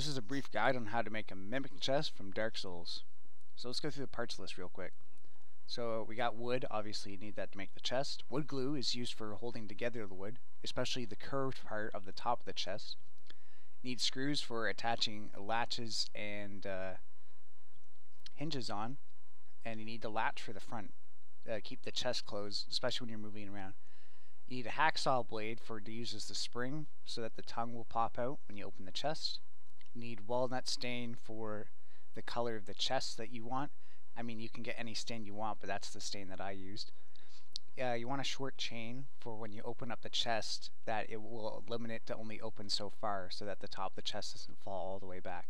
This is a brief guide on how to make a mimic chest from Dark Souls. So let's go through the parts list real quick. So we got wood, obviously you need that to make the chest. Wood glue is used for holding together the wood, especially the curved part of the top of the chest. You need screws for attaching latches and hinges on, and you need the latch for the front. Keep the chest closed, especially when you're moving around. You need a hacksaw blade to use as the spring so that the tongue will pop out when you open the chest. You need walnut stain for the color of the chest that you want. I mean, you can get any stain you want, but that's the stain that I used. You want a short chain for when you open up the chest, that it will limit it to only open so far so that the top of the chest doesn't fall all the way back.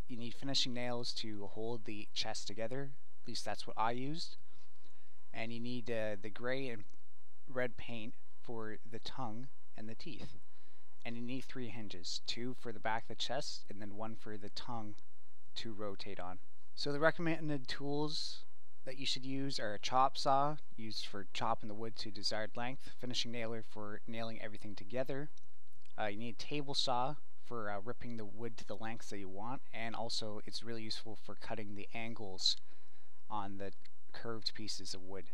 You need finishing nails to hold the chest together, at least that's what I used. And you need the gray and red paint for the tongue and the teeth. And you need 3 hinges, 2 for the back of the chest and then 1 for the tongue to rotate on. So the recommended tools that you should use are a chop saw, used for chopping the wood to desired length, finishing nailer for nailing everything together. You need a table saw for ripping the wood to the lengths that you want, and also it's really useful for cutting the angles on the curved pieces of wood.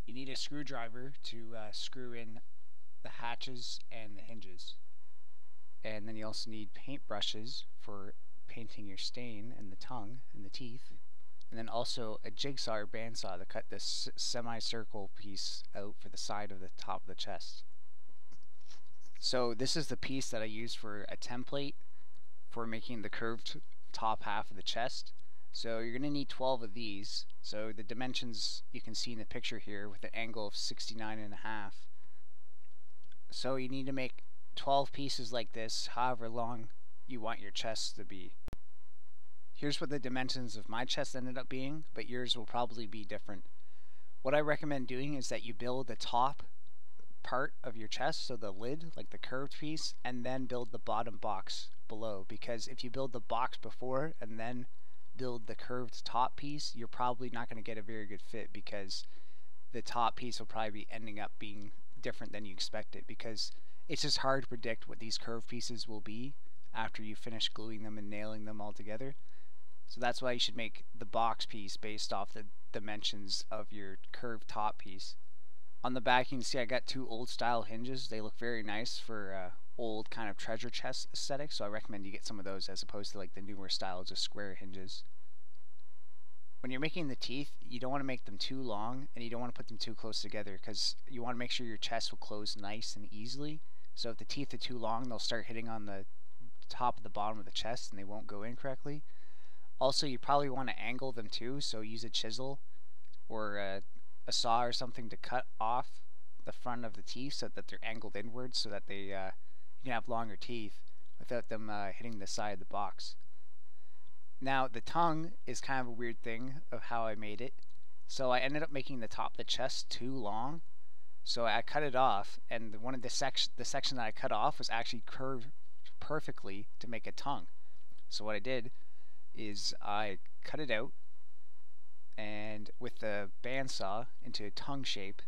You need a screwdriver to screw in the hatches and the hinges. And then you also need paint brushes for painting your stain and the tongue and the teeth. And then also a jigsaw or bandsaw to cut this semicircle piece out for the side of the top of the chest. So this is the piece that I used for a template for making the curved top half of the chest. So you're going to need 12 of these. So the dimensions you can see in the picture here with an angle of 69.5. So you need to make 12 pieces like this, however long you want your chest to be. Here's what the dimensions of my chest ended up being, but yours will probably be different. What I recommend doing is that you build the top part of your chest, so the lid, like the curved piece, and then build the bottom box below, because if you build the box before and then build the curved top piece, you're probably not going to get a very good fit, because the top piece will probably be ending up being different than you expected, because it's just hard to predict what these curved pieces will be after you finish gluing them and nailing them all together. So that's why you should make the box piece based off the dimensions of your curved top piece. On the back you can see I got 2 old style hinges. They look very nice for old kind of treasure chest aesthetic, so I recommend you get some of those as opposed to like the newer style, just square hinges. When you're making the teeth, you don't want to make them too long and you don't want to put them too close together, because you want to make sure your chest will close nice and easily. So if the teeth are too long, they'll start hitting on the top of the bottom of the chest and they won't go in correctly. Also, you probably want to angle them too, so use a chisel or a saw or something to cut off the front of the teeth so that they're angled inwards, so that you can have longer teeth without them hitting the side of the box. Now the tongue is kind of a weird thing of how I made it. So I ended up making the top of the chest too long, so I cut it off, and one of the section that I cut off was actually curved perfectly to make a tongue. So what I did is I cut it out and with the bandsaw into a tongue shape,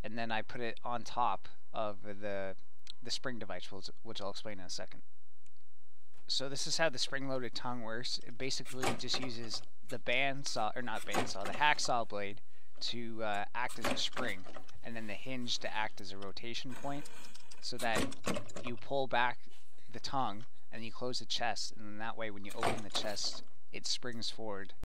and then I put it on top of the spring device, which I'll explain in a second. So this is how the spring-loaded tongue works. It basically just uses the the hacksaw blade to act as a spring, and then the hinge to act as a rotation point, so that you pull back the tongue and you close the chest, and then that way when you open the chest it springs forward.